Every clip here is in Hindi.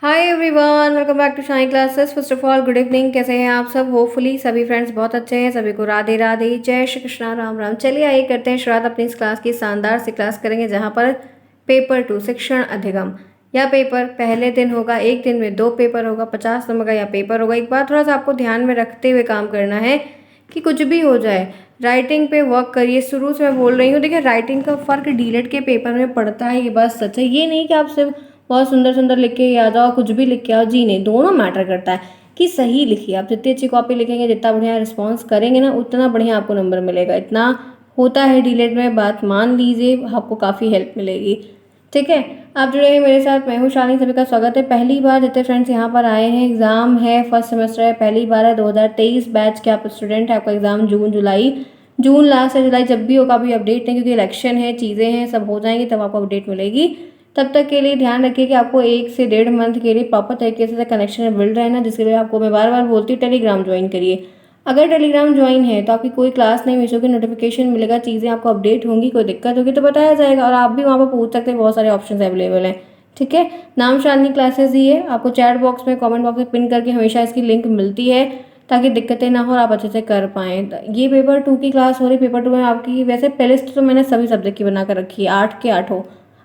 Hi everyone, welcome back to Shine classes. First of all good evening. कैसे हैं आप सब? होपफुली सभी फ्रेंड्स बहुत अच्छे हैं। सभी को राधे राधे, जय श्री कृष्णा, राम राम। चलिए आइए करते हैं शुरुआत अपनी इस क्लास की। शानदार सी क्लास करेंगे जहां पर पेपर 2 शिक्षण अधिगम या पेपर पहले दिन होगा। एक दिन में 2 पेपर होगा, 50 नंबर का या पेपर होगा। एक बात थोड़ा सा आपको ध्यान में रखते हुए काम करना है कि कुछ भी हो जाए राइटिंग पे वर्क करिए। शुरू से मैं बोल रही हूँ, देखिए राइटिंग का फ़र्क डीलेट के पेपर में पड़ता है, ये बात सच है। ये नहीं कि आप सिर्फ बहुत सुंदर सुंदर लिख के आ जाओ, कुछ भी लिख के आओ, जी नहीं, दोनों मैटर करता है कि सही लिखिए। आप जितनी अच्छी कॉपी लिखेंगे, जितना बढ़िया रिस्पॉन्स करेंगे ना, उतना बढ़िया आपको नंबर मिलेगा। इतना होता है डीलेट में, बात मान लीजिए, आपको काफ़ी हेल्प मिलेगी। ठीक है, आप जुड़े हैं मेरे साथ। मैं हूँ शालिनी, सभी का स्वागत है। पहली बार जितने फ्रेंड्स यहाँ पर आए हैं, एग्जाम है, फर्स्ट सेमेस्टर है, पहली बार है, 2023 बैच के आप स्टूडेंट हैं। आपका एग्जाम जून लास्ट है, जुलाई जब भी होगा, अभी अपडेट नहीं, क्योंकि इलेक्शन है, चीज़ें हैं, सब हो जाएंगी तब आपको अपडेट मिलेगी। तब तक के लिए ध्यान रखिए कि आपको 1 से 1.5 मंथ के लिए प्रॉपर तरीके से कनेक्शन में बिल्ड रहना, जिसके लिए आपको मैं बार बार बोलती हूँ टेलीग्राम ज्वाइन करिए। अगर टेलीग्राम ज्वाइन है तो आपकी कोई क्लास नहीं मिस होगी, नोटिफिकेशन मिलेगा, चीज़ें आपको अपडेट होंगी, कोई दिक्कत होगी तो बताया जाएगा, और आप भी वहाँ पर पूछ सकते हैं, बहुत सारे ऑप्शन अवेलेबल हैं। ठीक है, नाम शालिनी क्लासेस ही है। आपको चैट बॉक्स में, कमेंट बॉक्स में पिन करके हमेशा इसकी लिंक मिलती है, ताकि दिक्कतें ना हो और आप अच्छे से कर पाएँ। ये पेपर 2 की क्लास हो रही। पेपर 2 में आपकी वैसे प्लेलिस्ट तो मैंने सभी सब्जेक्ट की बना कर रखी है, 8 के 8।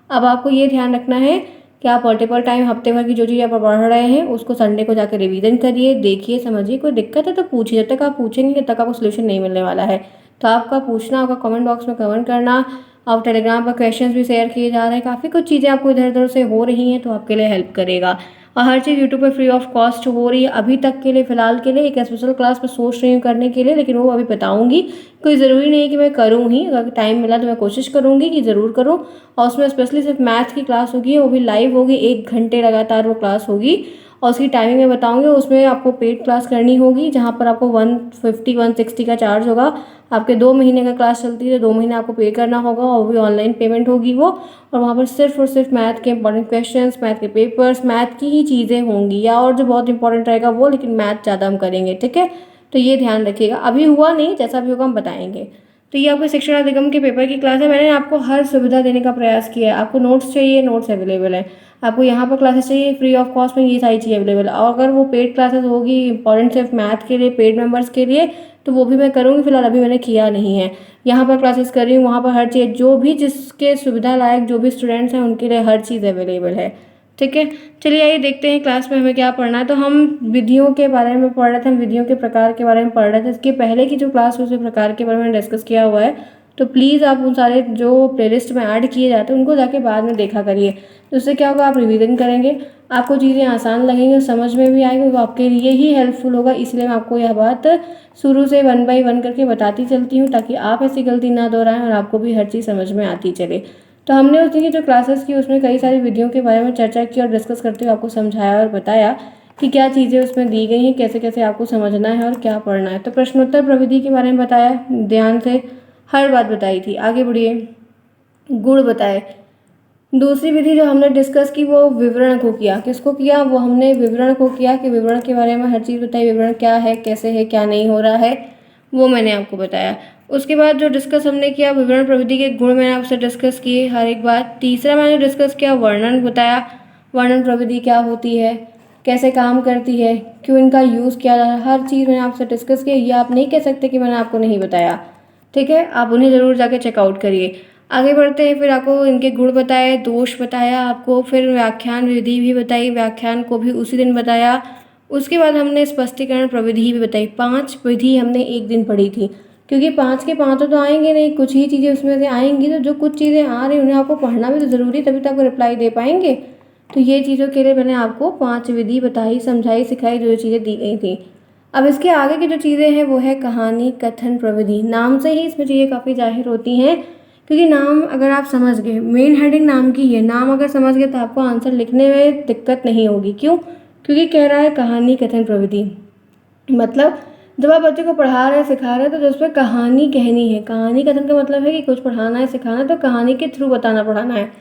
अब आपको ये ध्यान रखना है कि आप मल्टीपल टाइम हफ्ते भर की जो चीज़ आप पढ़ रहे हैं उसको संडे को जाकर रिवीजन करिए, देखिए, समझिए। कोई दिक्कत है तो पूछिए, जब तक आप पूछेंगे तब तक आपको सोल्यूशन नहीं मिलने वाला है। तो आपका पूछना, आपका कमेंट बॉक्स में कमेंट करना। और टेलीग्राम पर क्वेश्चंस भी शेयर किए जा रहे हैं, काफ़ी कुछ चीज़ें आपको इधर उधर से हो रही हैं, तो आपके लिए हेल्प करेगा। और हर चीज़ यूट्यूब पर फ्री ऑफ कॉस्ट हो रही है अभी तक के लिए। फ़िलहाल के लिए एक स्पेशल क्लास पर सोच रही हूँ करने के लिए, लेकिन वो अभी बताऊँगी। कोई ज़रूरी नहीं है कि मैं करूँ ही, अगर टाइम मिला तो मैं कोशिश करूँगी कि ज़रूर करूँ। और उसमें स्पेशली सिर्फ मैथ की क्लास होगी, वो भी लाइव होगी, 1 घंटे लगातार वो क्लास होगी। और उसकी टाइमिंग मैं बताऊँगी। उसमें आपको पेड क्लास करनी होगी, जहाँ पर आपको 150-160 का चार्ज होगा। आपके 2 महीने का क्लास चलती है, 2 महीने आपको पे करना होगा, और वो भी ऑनलाइन पेमेंट होगी वो। और वहाँ पर सिर्फ और सिर्फ मैथ के इंपॉर्टेंट क्वेश्चंस, मैथ के पेपर्स, मैथ की ही चीज़ें होंगी, या और जो बहुत इंपॉर्टेंट रहेगा वो, लेकिन मैथ ज़्यादा हम करेंगे। ठीक है, तो ये ध्यान रखिएगा। अभी हुआ नहीं, जैसा भी होगा हम बताएंगे। तो ये आपके शिक्षण अधिगम के पेपर की क्लास है। मैंने आपको हर सुविधा देने का प्रयास किया है। आपको नोट्स चाहिए, नोट्स अवेलेबल है। आपको यहाँ पर क्लासेस चाहिए फ्री ऑफ कॉस्ट में, ये सारी चीज़ें अवेलेबल है। और अगर वो पेड क्लासेस होगी इंपॉर्टेंट सिर्फ मैथ के लिए, पेड मेंबर्स के लिए, तो वो भी मैं करूँगी। फिलहाल अभी मैंने किया नहीं है। यहाँ पर क्लासेस कर रही हूँ, वहाँ पर हर चीज़, जो भी जिसके सुविधा लायक जो भी स्टूडेंट्स हैं उनके लिए हर चीज़ अवेलेबल है। ठीक है, चलिए आइए देखते हैं क्लास में हमें क्या पढ़ना है। तो हम विधियों के बारे में पढ़ रहे थे, हम विधियों के प्रकार के बारे में पढ़ रहे थे। इसके पहले की जो क्लास है उसके प्रकार के बारे में डिस्कस किया हुआ है। तो प्लीज़ आप उन सारे जो प्लेलिस्ट में ऐड किए जाते हैं उनको जाके बाद में देखा करिए। तो उससे क्या होगा, आप रिवीजन करेंगे, आपको चीज़ें आसान लगेंगी, समझ में भी आएगी, तो आपके लिए ही हेल्पफुल होगा। इसलिए मैं आपको यह बात शुरू से 1 बाय 1 करके बताती चलती हूँ, ताकि आप ऐसी गलती ना दोहराएं और आपको भी हर चीज़ समझ में आती चले। तो हमने उस दिन की जो क्लासेस की उसमें कई सारी विधियों के बारे में चर्चा की, और डिस्कस करते हुए आपको समझाया और बताया कि क्या चीज़ें उसमें दी गई हैं, कैसे कैसे आपको समझना है और क्या पढ़ना है। तो प्रश्नोत्तर प्रविधि के बारे में बताया, ध्यान से हर बात बताई थी। आगे बढ़िए, गुण बताए। दूसरी विधि जो हमने डिस्कस की वो विवरण को किया। किसको किया? वो हमने विवरण को किया, कि विवरण के बारे में हर चीज़ बताई, विवरण क्या है, कैसे है, क्या नहीं हो रहा है, वो मैंने आपको बताया। उसके बाद जो डिस्कस हमने किया, विवरण प्रविधि के गुण मैंने आपसे डिस्कस किए हर एक बात। तीसरा मैंने डिस्कस किया वर्णन बताया, वर्णन प्रविधि क्या होती है, कैसे काम करती है, क्यों इनका यूज़ किया जाता है, हर चीज़ मैंने आपसे डिस्कस की। ये आप नहीं कह सकते कि मैंने आपको नहीं बताया। ठीक है, आप उन्हें ज़रूर जाके चेकआउट करिए। आगे बढ़ते हैं, फिर आपको इनके गुण बताए, दोष बताया आपको, फिर व्याख्यान विधि भी बताई, व्याख्यान को भी उसी दिन बताया। उसके बाद हमने स्पष्टीकरण प्रविधि भी बताई। 5 विधि हमने एक दिन पढ़ी थी, क्योंकि 5 के 5 तो आएंगे नहीं, कुछ ही चीज़ें उसमें से आएंगी। तो जो कुछ चीज़ें आ रही उन्हें आपको पढ़ना भी तो ज़रूरी, तभी तो आपको रिप्लाई दे पाएंगे। तो ये चीज़ों के लिए मैंने आपको 5 विधि बताई, समझाई, सिखाई, जो चीज़ें दी गई थी। अब इसके आगे की जो चीज़ें हैं वो है कहानी कथन प्रविधि। नाम से ही इसमें चीज़ें काफ़ी जाहिर होती हैं, क्योंकि नाम अगर आप समझ गए, मेन हेडिंग नाम की है, नाम अगर समझ गए तो आपको आंसर लिखने में दिक्कत नहीं होगी। क्यों? क्योंकि कह रहा है कहानी कथन प्रविधि, मतलब जब आप बच्चे को पढ़ा रहे हैं, सिखा रहे हैं, तो जिसमें कहानी कहनी है। कहानी कथन का मतलब है कि कुछ पढ़ाना है, सिखाना है, तो कहानी के थ्रू बताना पढ़ाना है।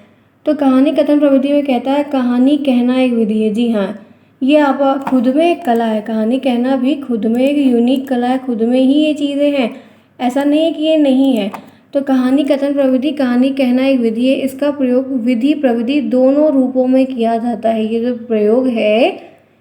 तो कहानी कथन प्रविधि में कहता है कहानी कहना एक विधि है। जी हाँ, ये आप खुद में एक कला है। कहानी कहना भी खुद में एक यूनिक कला है, खुद में ही ये चीज़ें हैं, ऐसा नहीं है कि ये नहीं है। तो कहानी कथन प्रविधि, कहानी कहना एक विधि है, इसका प्रयोग विधि प्रविधि दोनों रूपों में किया जाता है। ये जो प्रयोग है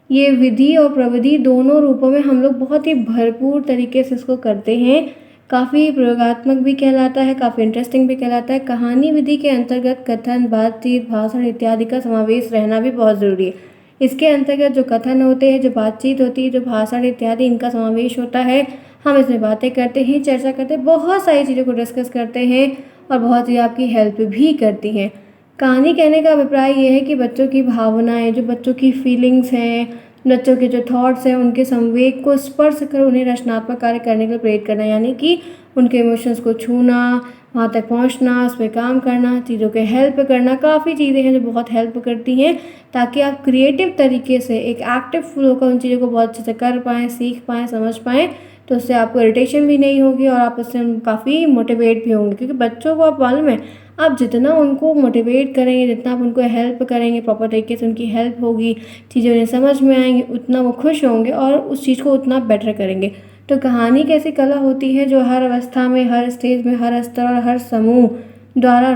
ये विधि और प्रविधि दोनों रूपों में हम लोग बहुत ही भरपूर तरीके से इसको करते हैं। काफ़ी प्रयोगात्मक भी कहलाता है, काफ़ी इंटरेस्टिंग भी कहलाता है। कहानी विधि के अंतर्गत कथन, बातचीत, भाषण इत्यादि का समावेश रहना भी बहुत ज़रूरी है। इसके अंतर्गत जो कथन होते हैं, जो बातचीत होती है, जो भाषण इत्यादि इनका समावेश होता है। हम इसमें बातें करते हैं, चर्चा करते हैं, बहुत सारी चीज़ों को डिस्कस करते हैं और बहुत ही आपकी हेल्प भी करती हैं। कहानी कहने का अभिप्राय ये है कि बच्चों की भावनाएं, जो बच्चों की फीलिंग्स हैं, बच्चों के जो थॉट्स हैं, उनके संवेग को स्पर्श कर उन्हें रचनात्मक कार्य करने के लिए प्रेरित करना, यानी कि उनके इमोशंस को छूना, वहाँ तक पहुँचना, उस पर काम करना, चीज़ों के हेल्प करना, काफ़ी चीज़ें हैं जो बहुत हेल्प करती हैं ताकि आप क्रिएटिव तरीके से एक एक्टिव फ्लो होकर उन चीज़ों को बहुत अच्छे से कर पाएँ, सीख पाएँ, समझ पाएँ। तो उससे आपको इरिटेशन भी नहीं होगी और आप उससे काफ़ी मोटिवेट भी होंगे, क्योंकि बच्चों को आप मालूम है आप जितना उनको मोटिवेट करेंगे, जितना आप उनको हेल्प करेंगे, प्रॉपर तरीके से उनकी हेल्प होगी, चीज़ें उन्हें समझ में आएंगी, उतना वो खुश होंगे और उस चीज़ को उतना बेटर करेंगे। तो कहानी एक ऐसी कला होती है जो हर अवस्था में, हर स्टेज में, हर स्तर और हर समूह द्वारा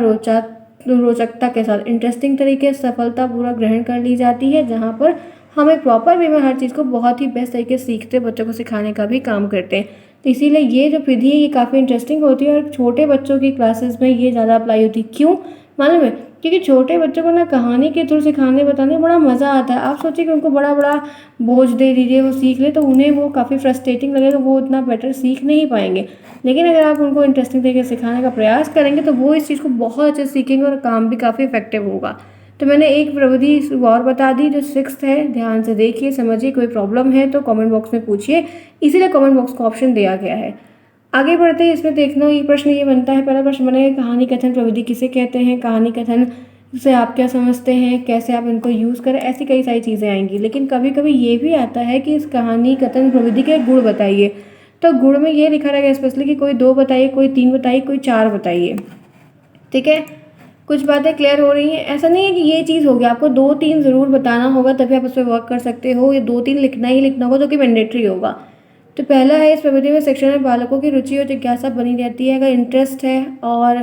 रोचकता के साथ इंटरेस्टिंग तरीके से सफलतापूर्वक ग्रहण कर ली जाती है, जहाँ पर हम एक प्रॉपर वे में हर चीज़ को बहुत ही बेस्ट तरीके से सीखते, बच्चों को सिखाने का भी काम करते हैं। तो इसीलिए ये जो विधि है ये काफ़ी इंटरेस्टिंग होती है और छोटे बच्चों की क्लासेस में ये ज़्यादा अप्लाई होती है। क्यों मालूम है? क्योंकि छोटे बच्चों को ना कहानी के थ्रू सिखाने बताने में बड़ा मज़ा आता है। आप सोचिए कि उनको बड़ा बड़ा बोझ दे दीजिए, वो सीख ले तो उन्हें वो काफ़ी फ्रस्ट्रेटिंग लगेगा, वो उतना बेटर सीख नहीं पाएंगे। लेकिन अगर आप उनको इंटरेस्टिंग तरीके से सिखाने का प्रयास करेंगे तो वो इस चीज़ को बहुत अच्छे से सीखेंगे और काम भी काफ़ी इफेक्टिव होगा। तो मैंने एक प्रविधि और बता दी जो 6th है, ध्यान से देखिए, समझिए। कोई प्रॉब्लम है तो कमेंट बॉक्स में पूछिए, इसीलिए कमेंट बॉक्स का ऑप्शन दिया गया है। आगे बढ़ते हैं, इसमें देखना ये प्रश्न ये बनता है, पहला प्रश्न बनेगा कहानी कथन प्रविधि किसे कहते हैं, कहानी कथन से आप क्या समझते हैं, कैसे आप इनको यूज़ करें, ऐसी कई सारी चीज़ें आएंगी। लेकिन कभी कभी ये भी आता है कि इस कहानी कथन प्रविधि के गुण बताइए। तो गुण में ये लिखा रहेगा स्पेशली कि कोई 2 बताइए, कोई 3 बताइए, कोई 4 बताइए। ठीक है, कुछ बातें क्लियर हो रही हैं। ऐसा नहीं है कि ये चीज़ हो गया, आपको 2-3 ज़रूर बताना होगा तभी आप उस पर वर्क कर सकते हो, या 2-3 लिखना ही लिखना होगा जो कि मैंडेटरी होगा। तो पहला है, इस प्रविधि में सेक्शन में बालकों की रुचि और जिज्ञासा बनी रहती है। अगर इंटरेस्ट है और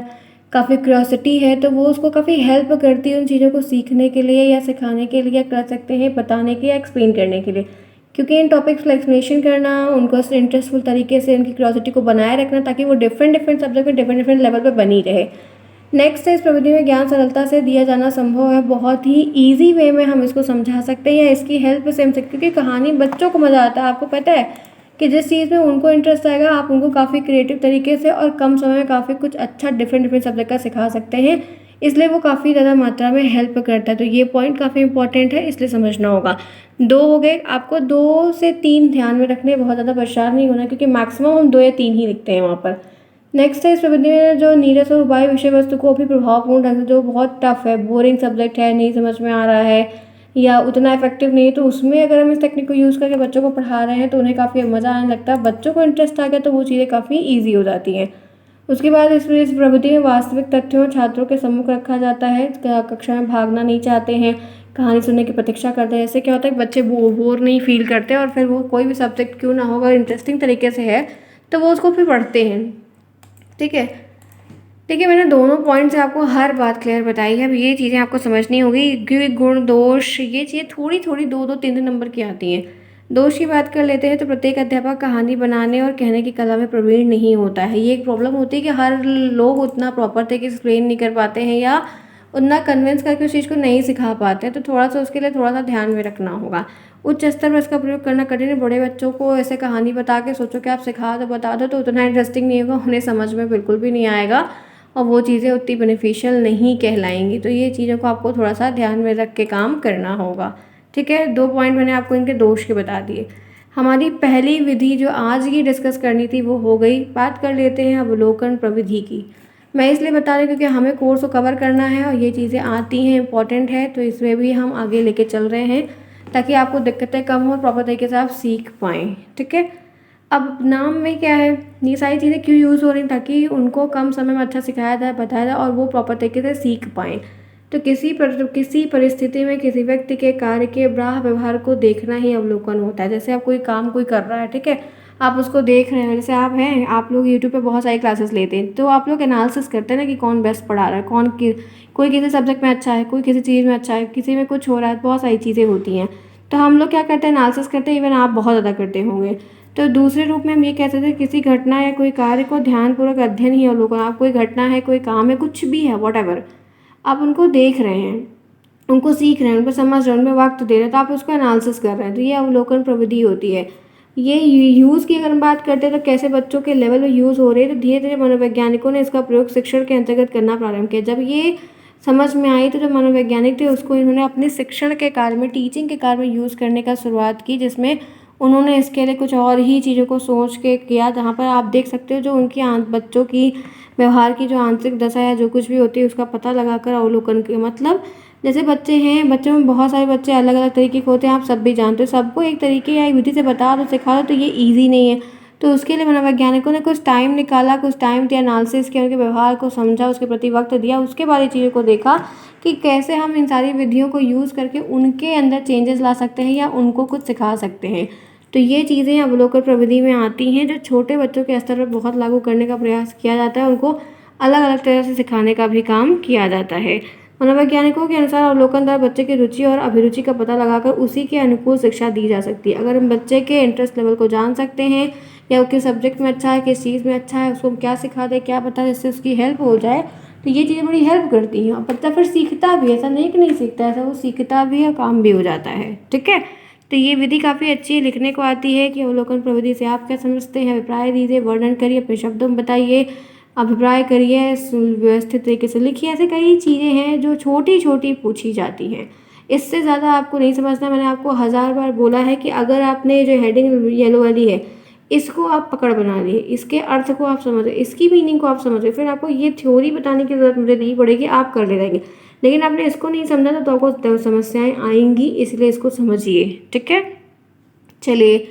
काफ़ी क्यूरियोसिटी है तो वो उसको काफ़ी हेल्प करती है उन चीज़ों को सीखने के लिए या सिखाने के लिए, कर सकते हैं बताने के या एक्सप्लेन करने के लिए। क्योंकि इन टॉपिक्स का एक्सप्लेनेशन करना, उनको इंटरेस्टफुल तरीके से उनकी क्यूरियोसिटी को बनाए रखना ताकि वो डिफरेंट सब्जेक्ट में डिफरेंट लेवल पर बनी रहे। नेक्स्ट है, इस प्रविधि में ज्ञान सरलता से दिया जाना संभव है। बहुत ही ईजी वे में हम इसको समझा सकते हैं या इसकी हेल्प से हम सकते, क्योंकि कहानी बच्चों को मज़ा आता है। आपको पता है कि जिस चीज़ में उनको इंटरेस्ट आएगा आप उनको काफ़ी क्रिएटिव तरीके से और कम समय में काफ़ी कुछ अच्छा डिफरेंट सब्जेक्ट का सिखा सकते हैं, इसलिए वो काफ़ी ज़्यादा मात्रा में हेल्प करता है। तो ये पॉइंट काफ़ी इंपॉर्टेंट है, इसलिए समझना होगा। 2 हो गए, आपको 2 से 3 ध्यान में रखने, बहुत ज़्यादा परेशान नहीं होना क्योंकि मैक्सिमम हम 2 या 3 ही लिखते हैं वहाँ पर। नेक्स्ट है, इस प्रविधि में जो नीरस और उबाई विषय वस्तु को भी प्रभावपूर्ण ढंग से, जो बहुत टफ है, बोरिंग सब्जेक्ट है, नहीं समझ में आ रहा है या उतना इफेक्टिव नहीं है, तो उसमें अगर हम इस टेक्निक को यूज़ करके बच्चों को पढ़ा रहे हैं तो उन्हें काफ़ी मज़ा आने लगता है। बच्चों को इंटरेस्ट आ गया तो वो चीज़ें काफ़ी ईजी हो जाती हैं। उसके बाद इस प्रविधि में वास्तविक तथ्यों छात्रों के सम्मुख रखा जाता है। कक्षा में भागना नहीं चाहते हैं, कहानी सुनने की प्रतीक्षा करते हैं। ऐसे क्या होता है कि बच्चे बोर नहीं फील करते और फिर वो कोई भी सब्जेक्ट क्यों ना हो, अगर इंटरेस्टिंग तरीके से है तो वो उसको फिर पढ़ते हैं। ठीक है, देखिए मैंने दोनों पॉइंट से आपको हर बात क्लियर बताई है। अब ये चीज़ें आपको समझनी होगी क्योंकि गुण दोष ये चीज़ें थोड़ी थोड़ी 2-2 3 नंबर की आती हैं। दोष की बात कर लेते हैं तो प्रत्येक अध्यापक कहानी बनाने और कहने की कला में प्रवीण नहीं होता है। ये एक प्रॉब्लम होती है कि हर लोग उतना प्रॉपर तरीके से एक्सप्लेन नहीं कर पाते हैं या उतना कन्विंस करके उस चीज़ को नहीं सिखा पाते हैं, तो थोड़ा सा उसके लिए थोड़ा सा ध्यान में रखना होगा। उच्च स्तर पर इसका प्रयोग करना कठिन है। बड़े बच्चों को ऐसे कहानी बता के सोचो कि आप सिखा दो बता दो तो उतना इंटरेस्टिंग नहीं होगा, उन्हें समझ में बिल्कुल भी नहीं आएगा और वो चीज़ें उतनी बेनिफिशियल नहीं कहलाएंगी। तो ये चीज़ों को आपको थोड़ा सा ध्यान में रख के काम करना होगा। ठीक है, 2 पॉइंट मैंने आपको इनके दोष के बता दिए। हमारी पहली विधि जो आज की डिस्कस करनी थी वो हो गई। बात कर लेते हैं अवलोकन प्रविधि की। मैं इसलिए बता रही हूँ क्योंकि हमें कोर्स को कवर करना है और ये चीज़ें आती हैं, इंपॉर्टेंट है, तो इसमें भी हम आगे लेके चल रहे हैं ताकि आपको दिक्कतें कम हो, प्रॉपर तरीके से आप सीख पाएँ। ठीक है, अब नाम में क्या है, ये सारी चीज़ें क्यों यूज़ हो रही हैं, ताकि उनको कम समय में अच्छा सिखाया जाए, बताया जाए और वो प्रॉपर तरीके से सीख पाएँ। तो किसी परिस्थिति में किसी व्यक्ति के कार्य के ब्राह व्यवहार को देखना ही अवलोकन होता है। जैसे आप कोई काम कोई कर रहा है, ठीक है, आप उसको देख रहे हैं, जैसे आप हैं, आप लोग यूट्यूब पे बहुत सारी क्लासेस लेते हैं, तो आप लोग एनालिसिस करते हैं ना कि कौन बेस्ट पढ़ा रहा है, कोई किसी सब्जेक्ट में अच्छा है, कोई किसी चीज़ में अच्छा है, किसी में कुछ हो रहा है, बहुत सारी चीज़ें होती हैं। तो हम लोग क्या करते हैं, एनालिसिस करते हैं, इवन आप बहुत ज़्यादा करते होंगे। तो दूसरे रूप में हम ये कह सकते हैं, किसी घटना या कोई कार्य को ध्यानपूर्वक अध्ययन ही अवलोकन। आप कोई घटना है, कोई काम है, कुछ भी है, वॉटएवर, आप उनको देख रहे हैं, उनको सीख रहे हैं, उनको समझ रहे हैं, उनमें वक्त दे रहे हैं, तो आप उसको एनालिसिस कर रहे हैं, तो ये अवलोकन प्रविधि होती है। ये यूज़ की अगर हम बात करते हैं तो कैसे बच्चों के लेवल में यूज़ हो रही है, तो धीरे धीरे मनोवैज्ञानिकों ने इसका प्रयोग शिक्षण के अंतर्गत करना प्रारंभ किया। जब ये समझ में आई तो जो मनोवैज्ञानिक थे उसको इन्होंने अपने शिक्षण के कार्य में, टीचिंग के कार्य में यूज़ करने का शुरुआत की, जिसमें उन्होंने इसके लिए कुछ और ही चीज़ों को सोच के किया, जहाँ पर आप देख सकते हो जो उनकी बच्चों की व्यवहार की जो आंतरिक दशा या जो कुछ भी होती है उसका पता लगाकर अवलोकन के, मतलब जैसे बच्चे हैं, बच्चों में बहुत सारे बच्चे अलग अलग तरीके के होते हैं, आप सब भी जानते हो, सबको एक तरीके या एक विधि से बता दो, सिखा दो तो ये ईजी नहीं है। तो उसके लिए मनोवैज्ञानिकों ने कुछ टाइम निकाला, कुछ टाइम दिया, एनालिसिस किया, उनके व्यवहार को समझा, उसके प्रति वक्त दिया, उसके बाद ये चीज़ों को देखा कि कैसे हम इन सारी विधियों को यूज़ करके उनके अंदर चेंजेस ला सकते हैं या उनको कुछ सिखा सकते हैं। तो ये चीज़ें अवलोकन प्रविधि में आती हैं, जो छोटे बच्चों के स्तर पर बहुत लागू करने का प्रयास किया जाता है, उनको अलग अलग तरह से सिखाने का भी काम किया जाता है। मनोवैज्ञानिकों के अनुसार अवलोकन द्वारा बच्चे की रुचि और अभिरुचि का पता लगाकर उसी के अनुकूल शिक्षा दी जा सकती है। अगर हम बच्चे के इंटरेस्ट लेवल को जान सकते हैं या वो किस सब्जेक्ट में अच्छा है, किस चीज़ में अच्छा है, उसको हम क्या सिखा दें, क्या पता, जिससे उसकी हेल्प हो जाए, तो ये चीज़ें बड़ी हेल्प करती हैं। और बच्चा फिर सीखता भी, ऐसा नहीं कि नहीं सीखता, ऐसा वो सीखता भी है, काम भी हो जाता है। ठीक है, तो ये विधि काफ़ी अच्छी है, लिखने को आती है कि अवलोकन प्रविधि से आप क्या समझते हैं, अभिप्राय दीजिए, वर्णन करिए, अपने शब्दों में बताइए, अभिप्राय करिए, व्यवस्थित तरीके से लिखिए। ऐसे कई चीज़ें हैं जो छोटी छोटी पूछी जाती हैं, इससे ज़्यादा आपको नहीं समझना। मैंने आपको 1000 बार बोला है कि अगर आपने जो हेडिंग येलो वाली है इसको आप पकड़ बना लिए, इसके अर्थ को आप समझ रहे, इसकी मीनिंग को आप समझ रहे, फिर आपको ये थ्योरी बताने की ज़रूरत मुझे नहीं पड़ेगी, आप कर ले जाएंगे। लेकिन आपने इसको नहीं समझा तो आपको समस्याएं आएंगी, इसलिए इसको समझिए। ठीक है, चलिए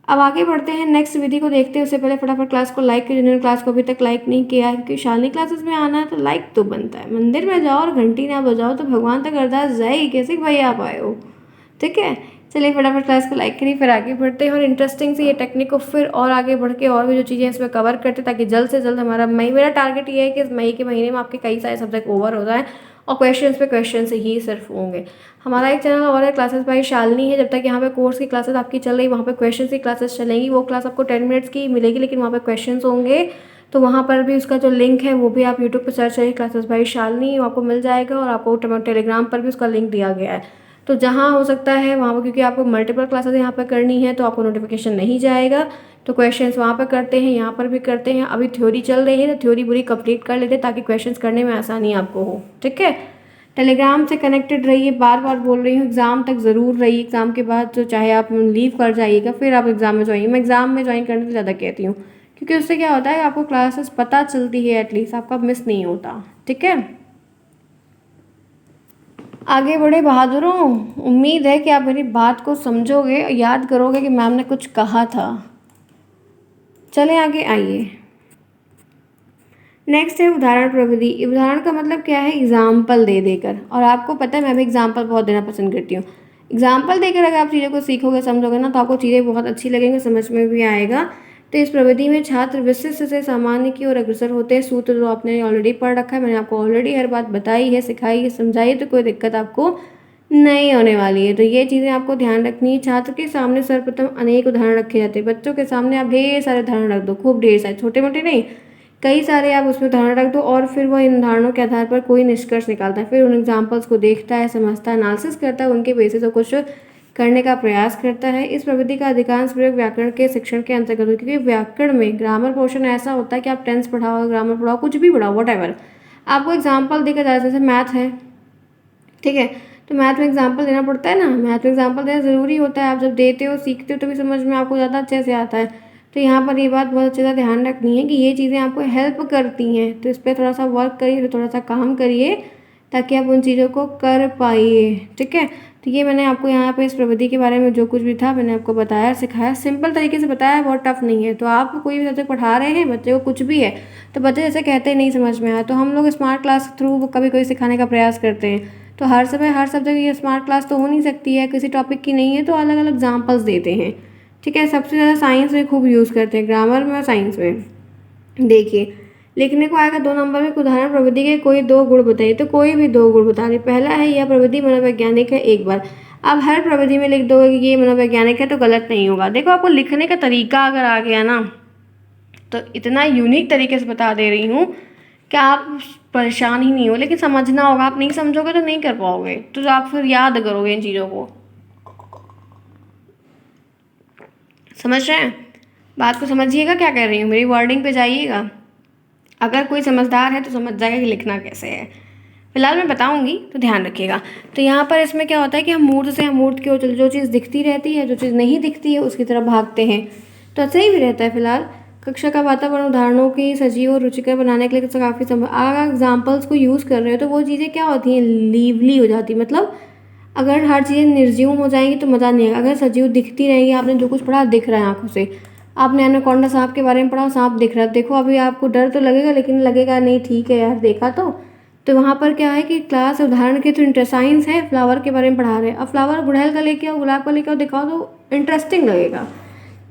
अब आगे बढ़ते हैं, नेक्स्ट विधि को देखते हैं। उससे पहले फटाफट क्लास को लाइक कीजिए जिन्होंने क्लास को अभी तक लाइक नहीं किया है, क्योंकि शालिनी क्लासेस में आना है तो लाइक तो बनता है। मंदिर में जाओ और घंटी ना बजाओ तो भगवान तक अरदास जाएगी कैसे भाई आप आए हो। ठीक है, चलिए फटाफट क्लास को लाइक करिए, फिर आगे बढ़ते हैं और इंटरेस्टिंग से ये टेक्निक को फिर और आगे बढ़ के और भी जो चीज़ें इसमें कवर करते हैं, ताकि जल्द से जल्द हमारा मेरा टारगेट ये है कि इस मई के महीने में आपके कई सारे सब्जेक्ट ओवर हो जाए और क्वेश्चंस पे क्वेश्चन से ही सिर्फ होंगे। हमारा एक चैनल और है, क्लासेस बाय शालिनी है। जब तक यहाँ पे कोर्स की क्लासेस आपकी चल रही, वहाँ पे क्वेश्चन की क्लासेस चलेंगी। वो क्लास आपको 10 मिनट्स की मिलेगी, लेकिन वहाँ पे क्वेश्चंस होंगे, तो वहाँ पर भी उसका जो लिंक है वो भी आप यूट्यूब पर सर्च करिए, क्लासेस बाय शालिनी, आपको मिल जाएगा। और आपको टेलीग्राम पर भी उसका लिंक दिया गया है, तो जहाँ हो सकता है वहाँ पर, क्योंकि आपको मल्टीपल क्लासेस यहाँ पर करनी है तो आपको नोटिफिकेशन नहीं जाएगा, तो क्वेश्चंस वहाँ पर करते हैं, यहाँ पर भी करते हैं। अभी थ्योरी चल रही है तो थ्योरी पूरी कंप्लीट कर लेते हैं ताकि क्वेश्चंस करने में आसानी आपको हो। ठीक है, टेलीग्राम से कनेक्टेड रहिए, बार बार बोल रही हूँ, एग्ज़ाम तक ज़रूर रहिए। एग्ज़ाम के बाद तो चाहे आप लीव कर जाइएगा, फिर आप एग्ज़ाम में ज्वाइन, मैं एग्ज़ाम में ज्वाइन करने से ज़्यादा कहती हूँ, क्योंकि उससे क्या होता है आपको क्लासेस पता चलती है, एटलीस्ट आपका मिस नहीं होता। ठीक है, आगे बढ़े बहादुरों, उम्मीद है कि आप मेरी बात को समझोगे, याद करोगे कि मैम ने कुछ कहा था। चलें आगे, आइए। नेक्स्ट है उदाहरण प्रविधि। उदाहरण का मतलब क्या है, एग्जाम्पल दे देकर। और आपको पता है मैं भी एग्जाम्पल बहुत देना पसंद करती हूँ। एग्जाम्पल देकर अगर आप चीज़ों को सीखोगे, समझोगे ना, तो आपको चीज़ें बहुत अच्छी लगेंगी, समझ में भी आएगा। तो इस प्रविधि में छात्र विशिष्ट से सामान्य की ओर अग्रसर होते हैं। सूत्र जो आपने ऑलरेडी पढ़ रखा है, मैंने आपको ऑलरेडी हर बात बताई है, सिखाई है, समझाई है, तो कोई दिक्कत आपको नहीं होने वाली है। तो ये चीज़ें आपको ध्यान रखनी है। छात्र के सामने सर्वप्रथम अनेक उदाहरण रखे जाते हैं। बच्चों के सामने आप ढेर सारे उदाहरण रख दो, खूब ढेर सारे, छोटे मोटे नहीं, कई सारे आप उसमें उदाहरण रख दो, और फिर वह इन उदाहरणों के आधार पर कोई निष्कर्ष निकालता है, फिर उन एग्जाम्पल्स को देखता है, समझता है, एनालिसिस करता है, उनके बेसिस पर कुछ करने का प्रयास करता है। इस प्रविधि का अधिकांश प्रयोग व्याकरण के शिक्षण के अंतर्गत हो, क्योंकि व्याकरण में ग्रामर पोर्शन ऐसा होता है कि आप टेंस पढ़ाओ, ग्रामर पढ़ाओ, कुछ भी पढ़ाओ, वट आपको एग्जाम्पल देकर ज़्यादा, जैसे मैथ है, ठीक है, तो मैथ में एग्जाम्पल देना पड़ता है ना, मैथ में एग्जाम्पल देना ज़रूरी होता है। आप जब देते हो, सीखते हो, तभी समझ में आपको ज़्यादा अच्छे से आता है। तो यहाँ पर ये बात बहुत अच्छे से ध्यान रखनी है कि ये चीज़ें आपको हेल्प करती हैं, तो इस पर थोड़ा सा वर्क करिए, थोड़ा सा काम करिए, ताकि आप उन चीज़ों को कर पाइए। ठीक है, तो ये मैंने आपको यहाँ पे इस प्रविधि के बारे में जो कुछ भी था मैंने आपको बताया, सिखाया, सिंपल तरीके से बताया, बहुत टफ नहीं है। तो आप कोई भी सब्जेक्ट पढ़ा रहे हैं, बच्चे को कुछ भी है, तो बच्चे जैसे कहते हैं नहीं समझ में आया, तो हम लोग स्मार्ट क्लास के थ्रू कभी कोई सिखाने का प्रयास करते हैं। तो हर समय हर सब्जेक्ट ये स्मार्ट क्लास तो हो नहीं सकती है, किसी टॉपिक की नहीं है, तो अलग अलग एग्जाम्पल्स देते हैं। ठीक है। सबसे ज़्यादा साइंस में खूब यूज़ करते हैं, ग्रामर में और साइंस में। देखिए, लिखने को आएगा 2 नंबर में, एक उदाहरण प्रविधि के कोई 2 गुण बताइए। तो कोई भी 2 गुण बता दें। पहला है यह प्रविधि मनोवैज्ञानिक है, एक बार। अब हर प्रविधि में लिख दोगे कि ये मनोवैज्ञानिक है तो गलत नहीं होगा। देखो, आपको लिखने का तरीका अगर आ गया ना, तो इतना यूनिक तरीके से बता दे रही हूँ कि आप परेशान ही नहीं हो। लेकिन समझना होगा, आप नहीं समझोगे तो नहीं कर पाओगे, तो आप फिर याद करोगे इन चीज़ों को। समझ रहे हैं बात को? समझिएगा क्या कह रही हूँ, मेरी वर्डिंग पे जाइएगा। अगर कोई समझदार है तो समझ जाएगा कि लिखना कैसे है। फिलहाल मैं बताऊंगी तो ध्यान रखिएगा। तो यहाँ पर इसमें क्या होता है कि हम मूर्त से अमूर्त की ओर चलते, जो चीज़ दिखती रहती है, जो चीज़ नहीं दिखती है उसकी तरफ भागते हैं। तो सही भी रहता है। फिलहाल कक्षा का वातावरण उदाहरणों की सजीव और रुचिकर बनाने के लिए तो काफ़ी अगर एग्जाम्पल्स को यूज़ कर रहे हो तो वो चीज़ें क्या होती हैं, लीवली हो जाती। मतलब अगर हर चीज़ें निर्जीव हो जाएंगी तो मज़ा नहीं आएगा। अगर सजीव दिखती रहेंगी, आपने जो कुछ पढ़ा दिख रहा है आंखों से, आपने एनाकोंडा सांप के बारे में पढ़ा, सांप दिख रहा है, देखो अभी आपको डर तो लगेगा, लेकिन लगेगा नहीं ठीक है यार देखा तो वहाँ पर क्या है कि क्लास उदाहरण के तो साइंस है, फ्लावर के बारे में पढ़ा रहे हैं। अब फ्लावर गुड़हल का लेके आओ, गुलाब का लेके आओ, दिखाओ तो इंटरेस्टिंग लगेगा।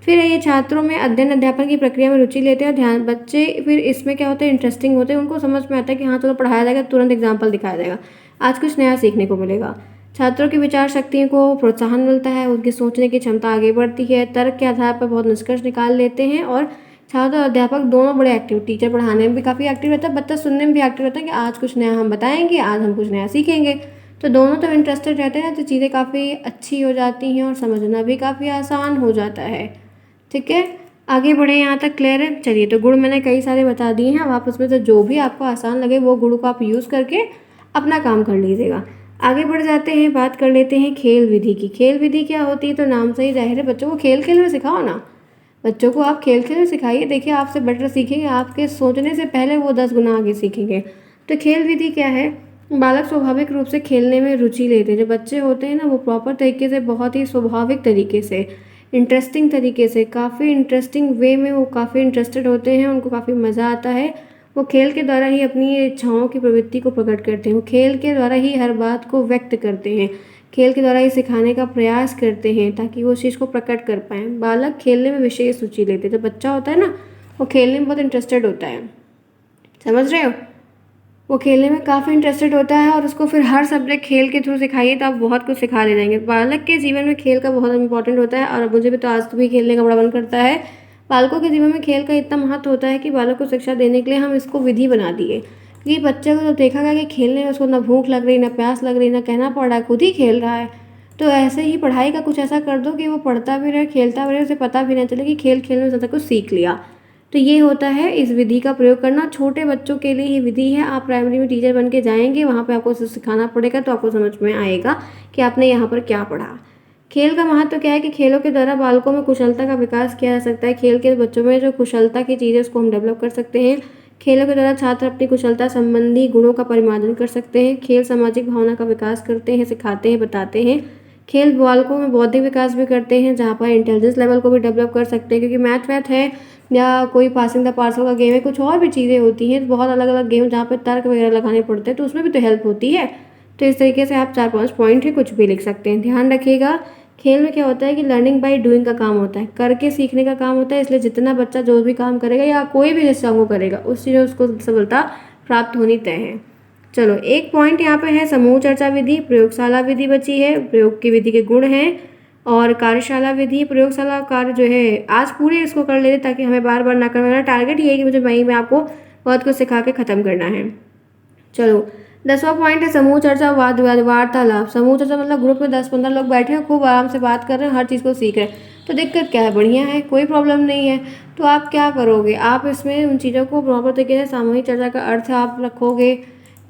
फिर ये छात्रों में अध्ययन अध्यापन की प्रक्रिया में रुचि लेते हैं और ध्यान बच्चे फिर इसमें क्या होता है, इंटरेस्टिंग होते हैं। उनको समझ में आता है कि हाँ चलो पढ़ाया जाएगा, तुरंत एग्जाम्पल दिखाया जाएगा, आज कुछ नया सीखने को मिलेगा। छात्रों की विचार शक्ति को प्रोत्साहन मिलता है, उनकी सोचने की क्षमता आगे बढ़ती है, तर्क के आधार पर बहुत निष्कर्ष निकाल लेते हैं। और छात्र और अध्यापक दोनों बड़े एक्टिव, टीचर पढ़ाने में भी काफ़ी एक्टिव रहता है, बच्चा सुनने में भी एक्टिव रहता है कि आज कुछ नया हम बताएंगे, आज हम कुछ नया सीखेंगे। तो दोनों तो इंटरेस्टेड रहते हैं, तो चीज़ें काफ़ी अच्छी हो जाती हैं और समझना भी काफ़ी आसान हो जाता है। ठीक है, आगे बढ़े, यहाँ तक क्लियर है? चलिए, तो गुण मैंने कई सारे बता दिए हैं। अब आप उसमें से जो भी आपको आसान लगे वो गुण को आप यूज़ करके अपना काम कर लीजिएगा। आगे बढ़ जाते हैं, बात कर लेते हैं खेल विधि की। खेल विधि क्या होती है? तो नाम से ही जाहिर है, बच्चों को खेल खेल में सिखाओ ना। बच्चों को आप खेल खेल में सिखाइए, देखिए आपसे बेटर सीखेंगे, आपके सोचने से पहले वो 10 गुना आगे सीखेंगे। तो खेल विधि क्या है? बालक स्वाभाविक रूप से खेलने में रुचि लेते हैं। जो बच्चे होते हैं ना, वो प्रॉपर तरीके से, बहुत ही स्वाभाविक तरीके से, इंटरेस्टिंग तरीके से, काफ़ी इंटरेस्टिंग वे में वो काफ़ी इंटरेस्टेड होते हैं, उनको काफ़ी मज़ा आता है। वो खेल के द्वारा ही अपनी इच्छाओं की प्रवृत्ति को प्रकट करते हैं। वो खेल के द्वारा ही हर बात को व्यक्त करते हैं, खेल के द्वारा ही सिखाने का प्रयास करते हैं ताकि वो उस चीज़ को प्रकट कर पाएँ। बालक खेलने में विशेष रुचि लेते हैं। जो बच्चा होता है ना, वो खेलने में बहुत इंटरेस्टेड होता है। समझ रहे हो? वो खेलने में काफ़ी इंटरेस्टेड होता है और उसको फिर हर सब्जेक्ट खेल के थ्रू सिखाइए तो आप बहुत कुछ सिखा ले जाएंगे। बालक के जीवन में खेल का बहुत इंपॉर्टेंट होता है और मुझे भी तो आज भी खेलने का बड़ा मन करता है। बालकों के जीवन में खेल का इतना महत्व होता है कि बालक को शिक्षा देने के लिए हम इसको विधि बना दिए। क्योंकि बच्चे को जब देखा गया कि खेलने में उसको ना भूख लग रही, ना प्यास लग रही, ना कहना पड़ रहा है, खुद ही खेल रहा है, तो ऐसे ही पढ़ाई का कुछ ऐसा कर दो कि वो पढ़ता भी रहे, खेलता भी रहे, उसे पता भी नहीं चले कि खेल खेल में ज़्यादा कुछ सीख लिया। तो ये होता है इस विधि का प्रयोग करना। छोटे बच्चों के लिए ही विधि है। आप प्राइमरी में टीचर बन के जाएंगे, वहाँ पे आपको सिखाना पड़ेगा, तो आपको समझ में आएगा कि आपने यहाँ पर क्या पढ़ा। खेल का महत्व क्या है कि खेलों के द्वारा बालकों में कुशलता का विकास किया जा सकता है। खेल के बच्चों में जो कुशलता की चीज़ है उसको हम डेवलप कर सकते हैं। खेलों के द्वारा छात्र अपनी कुशलता संबंधी गुणों का परिमार्जन कर सकते हैं। खेल सामाजिक भावना का विकास करते हैं, सिखाते हैं, बताते हैं। खेल बालकों में बौद्धिक विकास भी करते हैं, जहाँ पर इंटेलिजेंस लेवल को भी डेवलप कर सकते हैं। क्योंकि मैथ वैथ है या कोई पासिंग द पार्सल का गेम है, कुछ और भी चीज़ें होती हैं, बहुत अलग अलग गेम जहाँ पे तर्क वगैरह लगाने पड़ते हैं, तो उसमें भी तो हेल्प होती है। तो इस तरीके से आप 4-5 पॉइंट है कुछ भी लिख सकते हैं। ध्यान रखिएगा, खेल में क्या होता है कि लर्निंग बाय डूइंग का काम होता है, करके सीखने का काम होता है। इसलिए जितना बच्चा जो भी काम करेगा या कोई भी जिस काम को करेगा उस चीज़ में उसको सफलता प्राप्त होनी तय है। चलो, एक पॉइंट यहाँ पे है समूह चर्चा विधि, प्रयोगशाला विधि बची है, प्रयोग की विधि के गुण हैं, और कार्यशाला विधि। प्रयोगशाला कार्य जो है आज पूरे इसको कर लेते ताकि हमें बार बार ना करना। मेरा टारगेट ये है कि मुझे मई में आपको बहुत कुछ सिखा के ख़त्म करना है। चलो, 10वां पॉइंट है समूह चर्चा वाद विवाद वार्तालाप। समूह चर्चा मतलब ग्रुप में 10-15 लोग बैठे हैं, खूब आराम से बात कर रहे हैं, हर चीज़ को सीख रहे हैं। तो दिक्कत क्या है? बढ़िया है, कोई प्रॉब्लम नहीं है। तो आप क्या करोगे, आप इसमें उन चीज़ों को प्रॉपर तरीके से, सामूहिक चर्चा का अर्थ आप रखोगे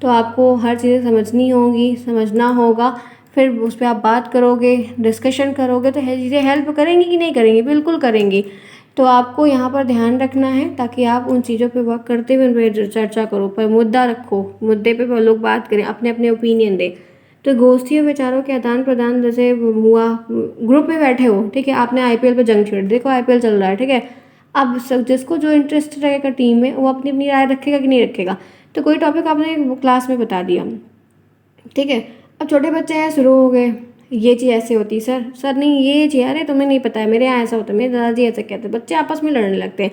तो आपको हर चीज़ें समझनी होगी, समझना होगा, फिर उस पर आप बात करोगे, डिस्कशन करोगे, तो ये चीज़ें हेल्प करेंगी कि नहीं करेंगी? बिल्कुल करेंगी। तो आपको यहाँ पर ध्यान रखना है ताकि आप उन चीज़ों पे वर्क करते हुए उन पर चर्चा करो, पर मुद्दा रखो, मुद्दे पे लोग बात करें, अपने अपने ओपिनियन दें। तो गोष्ठी और विचारों के आदान प्रदान जैसे हुआ, ग्रुप में बैठे हो, ठीक है, आपने आईपीएल पे जंग छेड़, देखो आईपीएल चल रहा है, ठीक है, अब जिसको जो इंटरेस्ट रहेगा टीम में वो अपनी अपनी राय रखेगा कि नहीं रखेगा। तो कोई टॉपिक आपने क्लास में बता दिया, ठीक है, अब छोटे बच्चे हैं, शुरू हो गए, ये चीज़ ऐसे होती है सर, सर नहीं ये चीज़, अरे तुम्हें नहीं पता है मेरे यहाँ ऐसा होता है, मेरे दादाजी ऐसा कहते हैं, बच्चे आपस में लड़ने लगते हैं।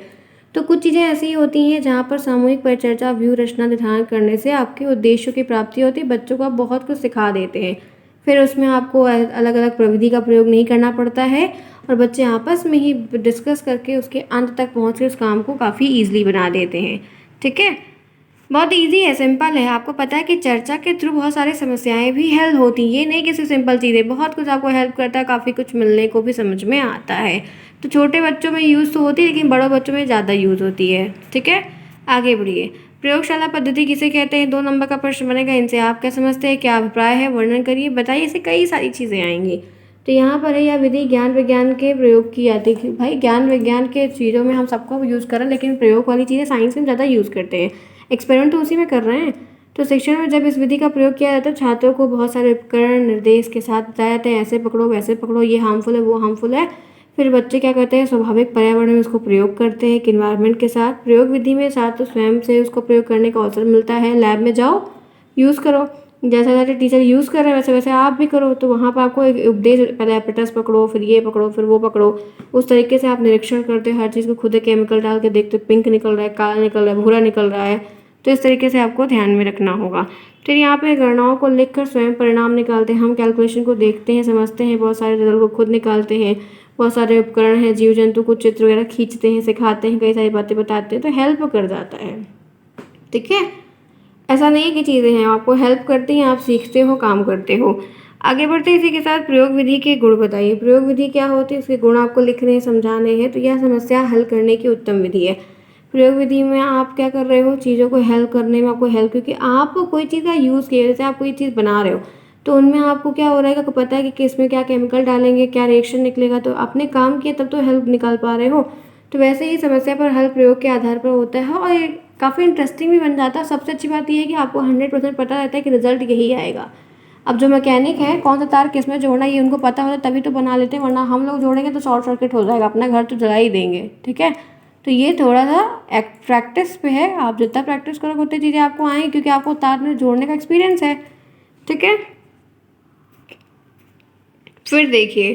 तो कुछ चीज़ें ऐसी ही होती हैं जहाँ पर सामूहिक परिचर्चा, व्यू रचना निर्धारण करने से आपके उद्देश्यों की प्राप्ति होती है। बच्चों को आप बहुत कुछ सिखा देते हैं, फिर उसमें आपको अलग अलग प्रविधि का प्रयोग नहीं करना पड़ता है और बच्चे आपस में ही डिस्कस करके उसके अंत तक पहुँच के उस काम को काफ़ी ईजिली बना देते हैं। ठीक है, बहुत इजी है, सिंपल है। आपको पता है कि चर्चा के थ्रू बहुत सारी समस्याएं भी हल होती हैं, ये नहीं कि सिर्फ सिंपल चीज़ें, बहुत कुछ आपको हेल्प करता है, काफ़ी कुछ मिलने को भी समझ में आता है। तो छोटे बच्चों में यूज़ तो होती है लेकिन बड़ों बच्चों में ज़्यादा यूज़ होती है। ठीक है, आगे बढ़िए। प्रयोगशाला पद्धति किसे कहते हैं? 2 नंबर का प्रश्न बनेगा। इनसे आप क्या समझते हैं, क्या अभिप्राय है, वर्णन करिए, बताइए। इससे कई सारी चीज़ें आएंगी। तो यहाँ पर है यह विधि ज्ञान विज्ञान के प्रयोग की जाती है। भाई ज्ञान विज्ञान के चीज़ों में हम सबको यूज़ करें, लेकिन प्रयोग वाली चीज़ें साइंस में ज़्यादा यूज़ करते हैं, एक्सपेरिमेंट तो उसी में कर रहे हैं। तो शिक्षण में जब इस विधि का प्रयोग किया जाता है, छात्रों को बहुत सारे उपकरण निर्देश के साथ बताया जाता है, ऐसे पकड़ो वैसे पकड़ो, ये हार्मफुल है वो हार्मफुल है। फिर बच्चे क्या करते हैं, स्वाभाविक पर्यावरण में उसको प्रयोग करते हैं, एक इन्वायरमेंट के साथ। प्रयोग विधि में छात्र स्वयं से उसको प्रयोग करने का अवसर मिलता है। लैब में जाओ, यूज़ करो, जैसा जैसे टीचर यूज़ कर रहे हैं वैसे वैसे आप भी करो। तो वहाँ पर आपको एक उपदेश, पहले एपेटस पकड़ो, फिर ये पकड़ो, फिर वो पकड़ो, उस तरीके से आप निरीक्षण करते हो, हर चीज़ को खुद केमिकल डाल के देखते हो, पिंक निकल रहा है, काला निकल रहा है, भूरा निकल रहा है। तो इस तरीके से आपको ध्यान में रखना होगा। फिर यहाँ पे गणनाओं को लिखकर स्वयं परिणाम निकालते हैं। हम कैलकुलेशन को देखते हैं, समझते हैं, बहुत सारे रिजल्ट को खुद निकालते हैं। बहुत सारे उपकरण हैं, जीव जंतु को चित्र वगैरह खींचते हैं, सिखाते हैं, कई सारी बातें बताते हैं, तो हेल्प कर जाता है। ठीक है, ऐसा नहीं है कि चीज़ें हैं, आपको हेल्प करती हैं, आप सीखते हो, काम करते हो। आगे बढ़ते इसी के साथ प्रयोग विधि के गुण बताइए। प्रयोग विधि क्या होती है, उसके गुण आपको लिखने हैं, समझाने हैं। तो यह समस्या हल करने की उत्तम विधि है। प्रयोग विधि में आप क्या कर रहे हो, चीज़ों को हेल्प करने में आपको हेल्प, क्योंकि आप कोई चीज़ का यूज़ किया, जैसे आप कोई चीज़ बना रहे हो तो उनमें आपको क्या हो रहा है कि आपको पता है कि किसमें क्या केमिकल डालेंगे, क्या रिएक्शन निकलेगा, तो आपने काम किया तब तो हेल्प निकाल पा रहे हो। तो वैसे ही समस्या पर हल प्रयोग के आधार पर होता है और ये काफ़ी इंटरेस्टिंग भी बन जाता है। सबसे अच्छी बात यह है कि आपको 100% पता रहता है कि रिजल्ट यही आएगा। अब जो मैकेनिक है, कौन सा तार किस में जोड़ना है ये उनको पता होता है, तभी तो बना लेते हैं, वरना हम लोग जोड़ेंगे तो शॉर्ट सर्किट हो जाएगा, अपना घर तो जला ही देंगे। ठीक है, तो ये थोड़ा सा प्रैक्टिस पे है, आप जितना प्रैक्टिस करोगे उतनी चीज़ें आपको आएंगी, क्योंकि आपको तार में जोड़ने का एक्सपीरियंस है। ठीक है, फिर देखिए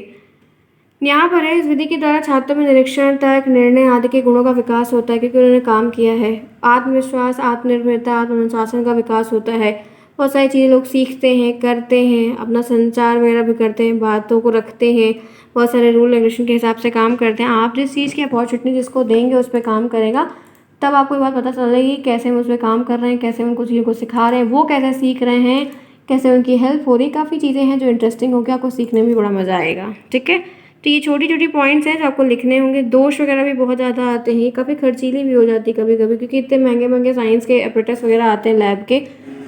यहाँ पर है, इस विधि के द्वारा छात्रों में निरीक्षण, तर्क, निर्णय आदि के गुणों का विकास होता है, क्योंकि उन्होंने काम किया है। आत्मविश्वास, आत्मनिर्भरता, आत्मानुशासन का विकास होता है। बहुत सारी चीज़ें लोग सीखते हैं, करते हैं, अपना संचार वगैरह भी करते हैं, बातों को रखते हैं, बहुत सारे रूल रेगुलेशन के हिसाब से काम करते हैं। आप जिस चीज़ की अपॉर्चुनिटी जिसको देंगे उस पर काम करेगा, तब आपको ये बात पता चलेगी कैसे हम उस पर काम कर रहे हैं, कैसे उनको चीज़ों को सिखा रहे हैं, वो कैसे सीख रहे हैं, कैसे उनकी हेल्प हो रही है। काफ़ी चीज़ें हैं जो इंटरेस्टिंग होगी, आपको सीखने में भी बड़ा मज़ा आएगा। ठीक है, तो ये छोटी छोटी पॉइंट्स हैं जो आपको लिखने होंगे। दोष वगैरह भी बहुत ज़्यादा आते हैं, काफ़ी खर्चीली भी हो जाती है कभी कभी, क्योंकि इतने महंगे महंगे साइंस के एपरेटस वगैरह आते हैं लैब के,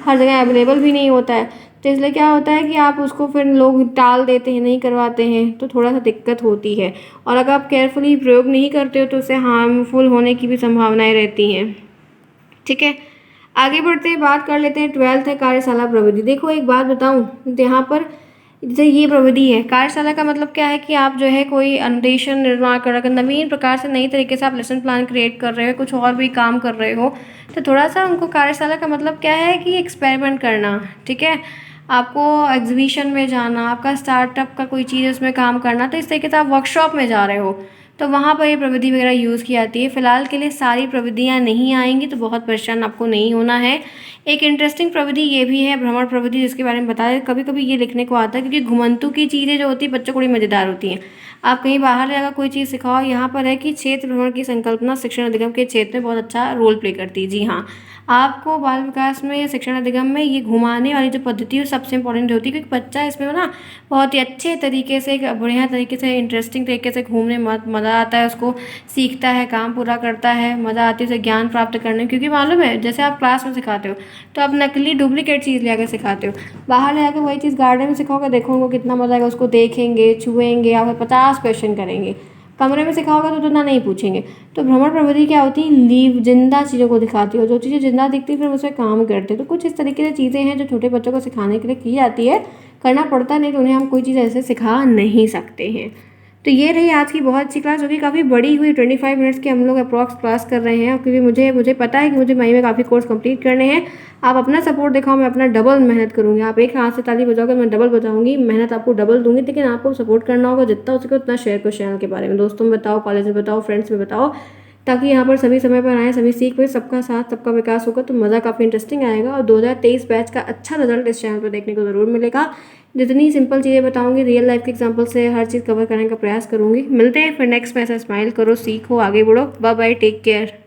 हर जगह अवेलेबल भी नहीं होता है। तो इसलिए क्या होता है कि आप उसको फिर लोग टाल देते हैं, नहीं करवाते हैं, तो थोड़ा सा दिक्कत होती है। और अगर आप केयरफुली प्रयोग नहीं करते हो तो उससे हार्मफुल होने की भी संभावनाएँ रहती हैं। ठीक है, आगे बढ़ते हैं, बात कर लेते हैं 12th है कार्यशाला प्रविधि। देखो एक बात बताऊं, यहाँ पर जैसे ये प्रविधि है, कार्यशाला का मतलब क्या है कि आप जो है कोई अन्वेषण निर्माण कर रहे हो, नवीन प्रकार से नई तरीके से आप लेसन प्लान क्रिएट कर रहे हो, कुछ और भी काम कर रहे हो, तो थोड़ा सा उनको कार्यशाला का मतलब क्या है कि एक्सपेरिमेंट करना। ठीक है, आपको एग्जीबिशन में जाना, आपका स्टार्टअप का कोई चीज़ उसमें काम करना, तो इस तरीके से आप वर्कशॉप में जा रहे हो तो वहाँ पर ये प्रविधि वगैरह यूज़ की जाती है। फिलहाल के लिए सारी प्रविधियाँ नहीं आएंगी, तो बहुत परेशान आपको नहीं होना है। एक इंटरेस्टिंग प्रविधि ये भी है भ्रमण प्रविधि, जिसके बारे में बताया, कभी कभी ये लिखने को आता है, क्योंकि घुमंतु की चीज़ें जो होती है बच्चों को बड़ी मज़ेदार होती हैं। आप कहीं बाहर जाकर कोई चीज़ सिखाओ, यहाँ पर है कि क्षेत्र भ्रमण की संकल्पना शिक्षण अधिगम के क्षेत्र में बहुत अच्छा रोल प्ले करती है। जी हाँ, आपको बाल विकास में या शिक्षण अधिगम में ये घुमाने वाली जो पद्धति है सबसे इंपॉर्टेंट होती है, क्योंकि बच्चा इसमें ना बहुत ही अच्छे तरीके से, बढ़िया तरीके से, इंटरेस्टिंग तरीके से घूमने मज़ा आता है, उसको सीखता है, काम पूरा करता है, मज़ा आती है उसे ज्ञान प्राप्त करने में। क्योंकि मालूम है, जैसे आप क्लास में सिखाते हो तो आप नकली डुप्लीकेट चीज़ ले आकर सिखाते हो, बाहर ले आकर वही चीज़ गार्डन में सिखाओगे, देखो उनको कितना मज़ा आएगा, उसको देखेंगे, छुएंगे, आपको 50 क्वेश्चन करेंगे। कमरे में सिखाओगे तो उतना नहीं पूछेंगे। तो भ्रमण प्रविधि क्या होती है, लीव जिंदा चीज़ों को दिखाती है, जो चीज़ें जिंदा दिखती है फिर उस पर काम करते हैं। तो कुछ इस तरीके से चीज़ें हैं जो छोटे बच्चों को सिखाने के लिए की जाती है, करना पड़ता नहीं तो उन्हें हम कोई चीज़ ऐसे सिखा नहीं सकते हैं। तो ये रही आज की बहुत अच्छी क्लास, जो कि काफ़ी बड़ी हुई। 25 मिनट्स की हम लोग अप्रॉक्स क्लास कर रहे हैं, क्योंकि मुझे पता है कि मुझे मई में काफ़ी कोर्स कंप्लीट करने हैं। आप अपना सपोर्ट दिखाओ, मैं अपना डबल मेहनत करूँगी। आप एक हाथ से ताली बजाओगे, मैं डबल बजाऊँगी, मेहनत आपको डबल दूँगी। लेकिन आपको सपोर्ट करना होगा, जितना हो सके उतना शेयर करो चैनल के बारे में, दोस्तों में बताओ, कॉलेज में बताओ, फ्रेंड्स में बताओ, ताकि यहाँ पर सभी समय पर आएँ, सभी सीख पाएँ। सबका साथ सबका विकास होगा तो मज़ा काफ़ी इंटरेस्टिंग आएगा। और 2023 बैच का अच्छा रिजल्ट इस चैनल पर देखने को ज़रूर मिलेगा। जितनी सिंपल चीज़ें बताऊंगी, रियल लाइफ के एग्जांपल से हर चीज़ कवर करने का प्रयास करूंगी। मिलते हैं फिर नेक्स्ट में। ऐसा स्माइल करो, सीखो, आगे बढ़ो। Bye bye, take care.